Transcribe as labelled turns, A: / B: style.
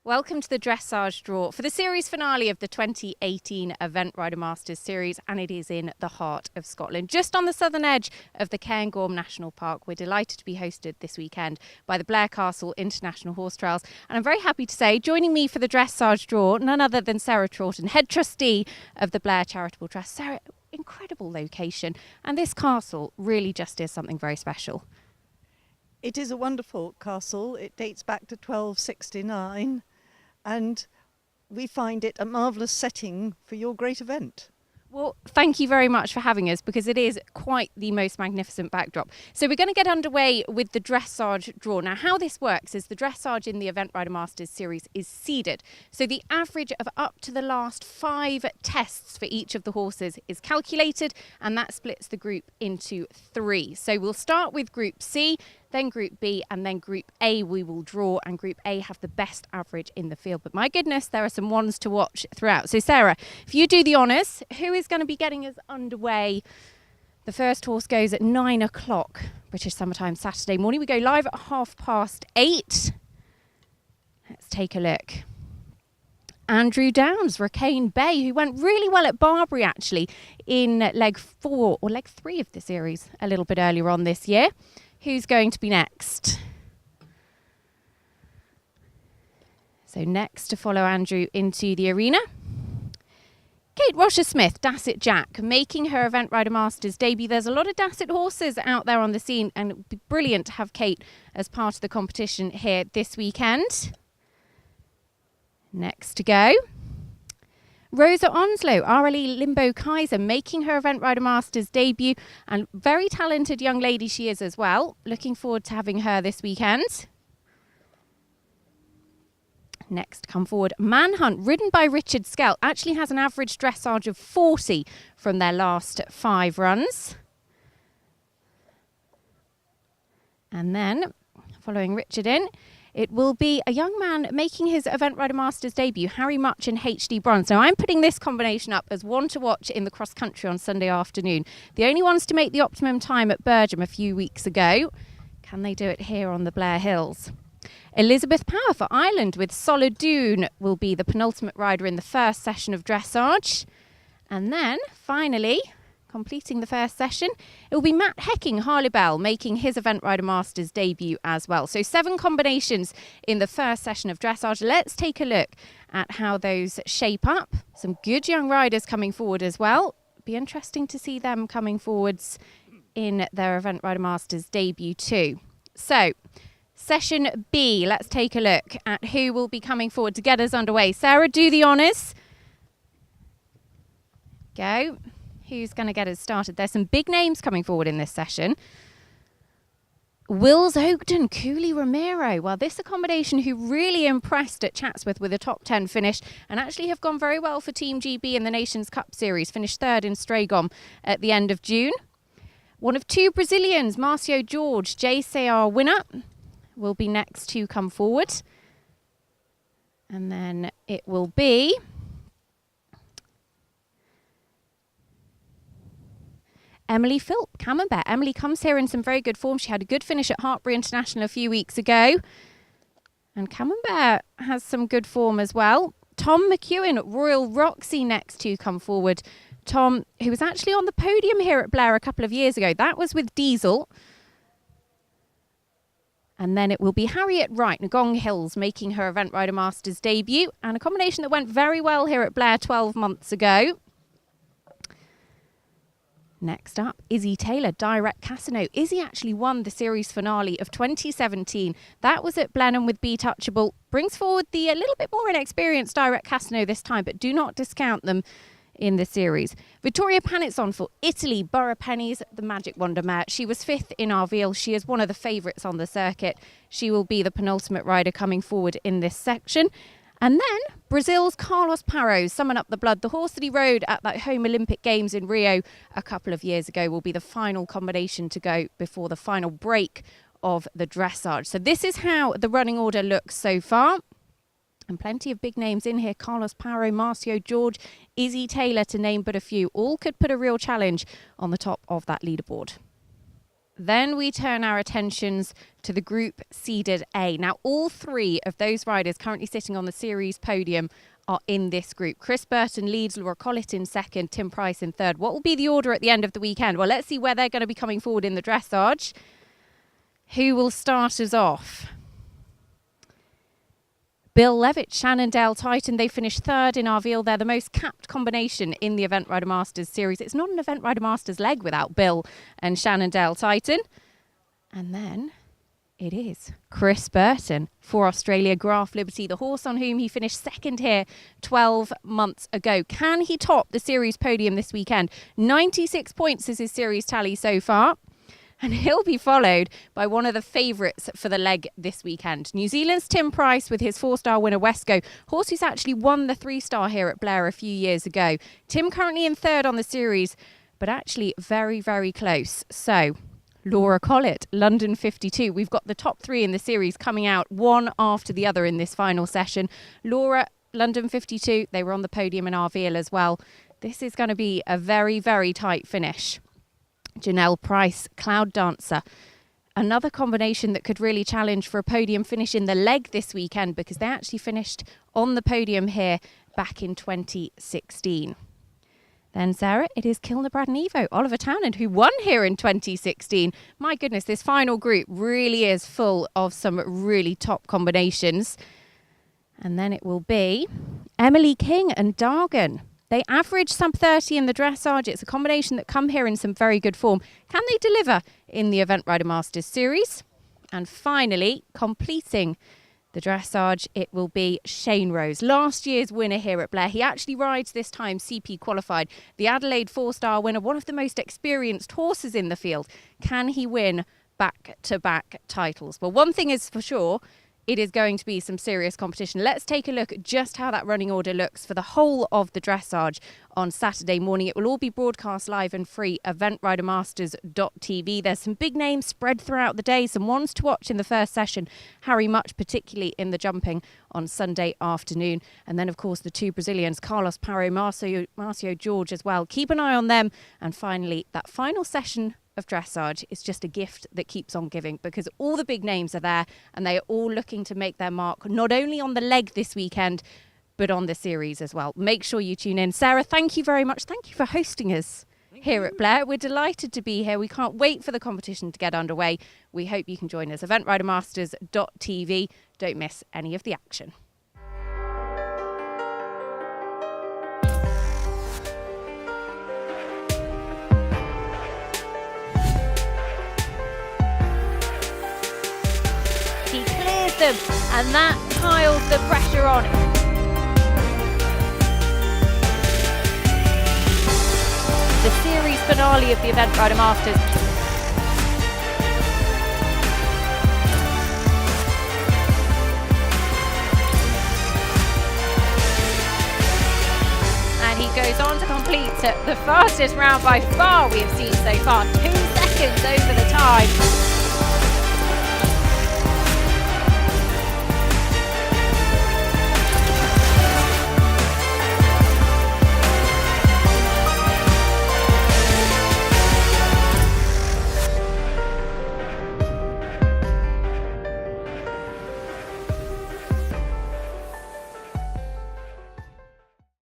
A: Welcome to the Dressage draw for the series finale of the 2018 Event Rider Masters series, and it is in the heart of Scotland, just on the southern edge of the Cairngorm National Park. We're delighted to be hosted this weekend by the Blair Castle International Horse Trials, and I'm very happy to say, joining me for the Dressage draw, none other than Sarah Troughton, head trustee of the Blair Charitable Trust. Sarah, incredible location, and this castle really just is something very special.
B: It is a wonderful castle. It dates back to 1269. And we find it a marvellous setting for your great event.
A: Well, thank you very much for having us, because it is quite the most magnificent backdrop. So we're going to get underway with the Dressage draw. Now, how this works is the Dressage in the Event Rider Masters series is seeded. So the average of up to the last 5 tests for each of the horses is calculated, and that splits the group into 3. So we'll start with Group C, then Group B, and then Group A we will draw, and Group A have the best average in the field. But my goodness, there are some ones to watch throughout. So Sarah, if you do the honours, who is going to be getting us underway? The first horse goes at 9 o'clock British Summertime Saturday morning. We go live at 8:30. Let's take a look. Andrew Downs, Ricane Bay, who went really well at Barbury actually in leg 4 or leg 3 of the series a little bit earlier on this year. Who's going to be next? So next to follow Andrew into the arena, Kate Rosher-Smith, Dasset Jack, making her Event Rider Masters debut. There's a lot of Dasset horses out there on the scene, and it would be brilliant to have Kate as part of the competition here this weekend. Next to go, Rosa Onslow, RLE Limbo Kaiser, making her Event Rider Masters debut, and very talented young lady she is as well. Looking forward to having her this weekend. Next, come forward, Manhunt, ridden by Richard Skell, actually has an average dressage of 40 from their last 5 runs. And then, following Richard in, it will be a young man making his Event Rider Masters debut, Harry Much in HD Bronze. Now, I'm putting this combination up as one to watch in the cross country on Sunday afternoon. The only ones to make the optimum time at Bergam a few weeks ago. Can they do it here on the Blair Hills? Elizabeth Power for Ireland with Solid Dune will be the penultimate rider in the first session of dressage. And then, finally, completing the first session, it will be Matt Hecking, Harley Bell, making his Event Rider Masters debut as well. So 7 combinations in the first session of dressage. Let's take a look at how those shape up. Some good young riders coming forward as well. Be interesting to see them coming forwards in their Event Rider Masters debut too. So, Session B, let's take a look at who will be coming forward to get us underway. Sarah, do the honours. Go. Who's going to get us started? There's some big names coming forward in this session. Wills Oakton, Cooley Romero. Well, this accommodation who really impressed at Chatsworth with a top 10 finish, and actually have gone very well for Team GB in the Nations Cup Series. Finished 3rd in Stragom at the end of June. One of 2 Brazilians, Marcio George, JCR winner, will be next to come forward. And then it will be Emily Philp, Camembert. Emily comes here in some very good form. She had a good finish at Hartbury International a few weeks ago. And Camembert has some good form as well. Tom McEwen, Royal Roxy, next to come forward. Tom, who was actually on the podium here at Blair a couple of years ago. That was with Diesel. And then it will be Harriet Wright, Ngong Hills, making her Event Rider Masters debut. And a combination that went very well here at Blair 12 months ago. Next up, Izzy Taylor, Direct Casino. Izzy actually won the series finale of 2017. That was at Blenheim with Be Touchable. Brings forward the a little bit more inexperienced Direct Casino this time, but do not discount them in the series. Vittoria Panizzon for Italy, Borough Pennies, the Magic Wonder Mare. She was 5th in Arville. She is one of the favourites on the circuit. She will be the penultimate rider coming forward in this section. And then Brazil's Carlos Parros, Summon Up the Blood, the horse that he rode at that home Olympic Games in Rio a couple of years ago, will be the final combination to go before the final break of the dressage. So this is how the running order looks so far. And plenty of big names in here. Carlos Parro, Marcio George, Izzy Taylor, to name but a few. All could put a real challenge on the top of that leaderboard. Then we turn our attentions to the group seeded A. Now, all three of those riders currently sitting on the series podium are in this group. Chris Burton leads, Laura Collett in second, Tim Price in third. What will be the order at the end of the weekend? Well, let's see where they're going to be coming forward in the dressage. Who will start us off? Bill Levitt, Shannondale Titan, they finished third in Arville. They're the most capped combination in the Event Rider Masters series. It's not an Event Rider Masters leg without Bill and Shannondale Titan. And then it is Chris Burton for Australia, Graph Liberty, the horse on whom he finished second here 12 months ago. Can he top the series podium this weekend? 96 points is his series tally so far. And he'll be followed by one of the favourites for the leg this weekend. New Zealand's Tim Price with his 4-star winner Wesco. Horse who's actually won the 3-star here at Blair a few years ago. Tim currently in third on the series, but actually very, very close. So, Laura Collett, London 52. We've got the top three in the series coming out one after the other in this final session. Laura, London 52, they were on the podium in Arville as well. This is going to be a very, very tight finish. Janelle Price, Cloud Dancer. Another combination that could really challenge for a podium finish in the leg this weekend because they actually finished on the podium here back in 2016. Then, Sarah, it is Kilnabrad and Evo, Oliver Townend, who won here in 2016. My goodness, this final group really is full of some really top combinations. And then it will be Emily King and Dargan. They average sub 30 in the dressage. It's a combination that come here in some very good form. Can they deliver in the Event Rider Masters series? And finally, completing the dressage, it will be Shane Rose, last year's winner here at Blair. He actually rides this time CP qualified. The Adelaide 4-star winner, one of the most experienced horses in the field. Can he win back-to-back titles? Well, one thing is for sure, it is going to be some serious competition. Let's take a look at just how that running order looks for the whole of the dressage on Saturday morning. It will all be broadcast live and free, eventridermasters.tv. There's some big names spread throughout the day, some ones to watch in the first session. Harry Much, particularly in the jumping on Sunday afternoon. And then, of course, the two Brazilians, Carlos Paro, Marcio George as well. Keep an eye on them. And finally, that final session of dressage is just a gift that keeps on giving because all the big names are there and they are all looking to make their mark not only on the leg this weekend but on the series as well. Make sure you tune in. Sarah, thank you very much. Thank you for hosting us here at Blair. We're delighted to be here. We can't wait for the competition to get underway. We hope you can join us. eventridermasters.tv. Don't miss any of the action. Them, and that piles the pressure on. The series finale of the Event Rider Masters. And he goes on to complete the fastest round by far we have seen so far. 2 seconds over the time.